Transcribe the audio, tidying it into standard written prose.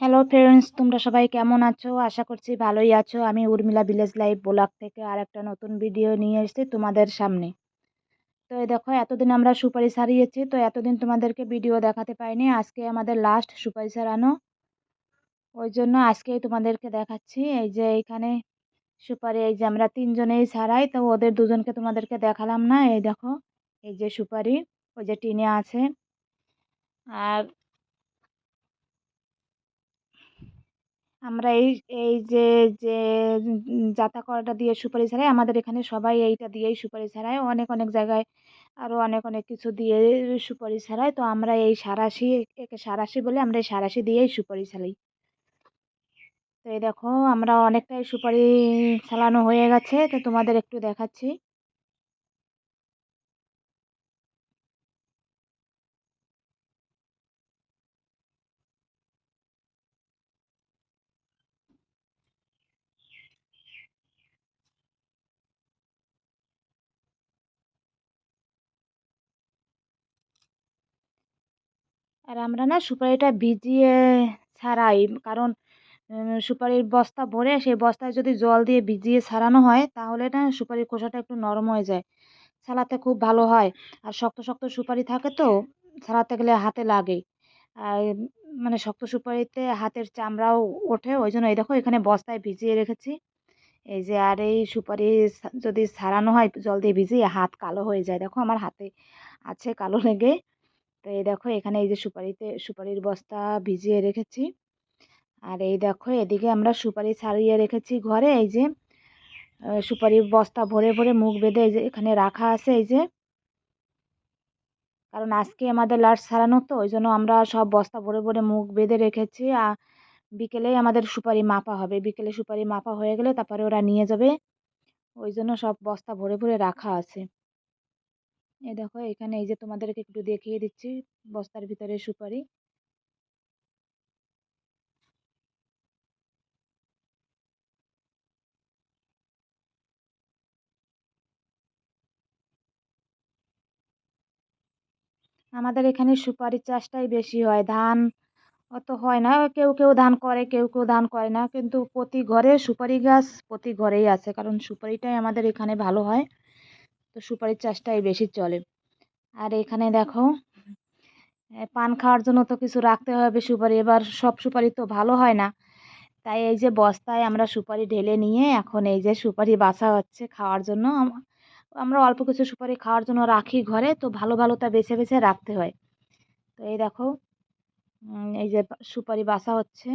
Hello friends, তোমরা সবাই কেমন আছো? আশা করছি ভালোই আছো। আমি উর্মিলা ভিলেজ লাইফ ব্লগ থেকে আর একটা নতুন ভিডিও নিয়ে এসেছি তোমাদের সামনে। তো এই দেখো, এতদিন আমরা সুপারি ছাড়িয়েছি, তো এতদিন তোমাদেরকে ভিডিও দেখাতে পাইনি। আজকে আমাদের লাস্ট সুপারি ছাড়ানো, ওই জন্য আজকেই তোমাদেরকে দেখাচ্ছি। এই যে এইখানে সুপারি, এই যে আমরা তিনজনেই ছাড়াই, তো ওদের দুজনকে তোমাদেরকে দেখালাম না। এই দেখো, এই যে সুপারি, ওই যে টিনে আছে। আর আমরা এই এই যে যে জাতা করাটা দিয়ে সুপারি ছাড়াই, আমাদের এখানে সবাই এইটা দিয়েই সুপারি ছাড়ায়। অনেক অনেক জায়গায় আরো অনেক অনেক কিছু দিয়ে সুপারি ছাড়ায়। তো আমরা এই সাঁড়াশি, একে সাঁড়াশি বলে, আমরা এই সাঁড়াশি দিয়েই সুপারি ছাড়াই। তো এই দেখো, আমরা অনেকটাই সুপারি ছাড়ানো হয়ে গেছে, তো তোমাদের একটু দেখাচ্ছি। আর আমরা না সুপারিটা ভিজিয়ে ছাড়াই, কারণ সুপারির বস্তা ভরে সেই বস্তায় যদি জল দিয়ে ভিজিয়ে ছাড়ানো হয়, তাহলে না সুপারির খোসাটা একটু নরম হয়ে যায়, ছাড়াতে খুব ভালো হয়। আর শক্ত শক্ত সুপারি থাকে তো, ছাড়াতে গেলে হাতে লাগে। আর মানে শক্ত সুপারিতে হাতের চামড়াও ওঠে, ওই জন্য এই দেখো এখানে বস্তায় ভিজিয়ে রেখেছি। এই যে, আর এই সুপারি যদি ছাড়ানো হয় জল দিয়ে ভিজিয়ে, হাত কালো হয়ে যায়। দেখো আমার হাতে আছে কালো লেগে। তো এই দেখো এখানে এই যে সুপারির বস্তা ভিজিয়ে রেখেছি। আর এই দেখো এদিকে আমরা সুপারি ছাড়িয়ে রেখেছি ঘরে। এই যে সুপারির বস্তা ভরে ভরে মুখ বেঁধে এই যে এখানে রাখা আছে। এই যে, কারণ আজকে আমাদের লাস্ট ছাড়ানো, তো ওই জন্য আমরা সব বস্তা ভরে ভরে মুখ বেঁধে রেখেছি। বিকেলেই আমাদের সুপারি মাপা হবে, বিকেলে সুপারি মাপা হয়ে গেলে তারপরে ওরা নিয়ে যাবে। ওই জন্য সব বস্তা ভরে ভরে রাখা আছে। এই দেখো এখানে, এই যে তোমাদেরকে একটু দেখিয়ে দিচ্ছি বস্তার ভিতরে সুপারি। আমাদের এখানে সুপারি চাষটাই বেশি হয়, ধান অত হয় না। কেউ কেউ ধান করে, কেউ কেউ ধান করে না, কিন্তু প্রতি ঘরে সুপারি গাছ প্রতি ঘরেই আছে, কারণ সুপারিটাই আমাদের এখানে ভালো হয়। তো সুপারির চাষটাই বেশি চলে। আর এখানে দেখো, পান খাওয়ার জন্য তো কিছু রাখতে হবে সুপারি, এবার সব সুপারি তো ভালো হয় না। তাই এই যে বস্তায় আমরা সুপারি ঢেলে নিয়ে এখন এই যে সুপারি বাছা হচ্ছে খাওয়ার জন্য। আমরা অল্প কিছু সুপারি খাওয়ার জন্য রাখি ঘরে, তো ভালো ভালোটা বেছে বেছে রাখতে হয়। তো এই দেখো, এই যে সুপারি বাছা হচ্ছে।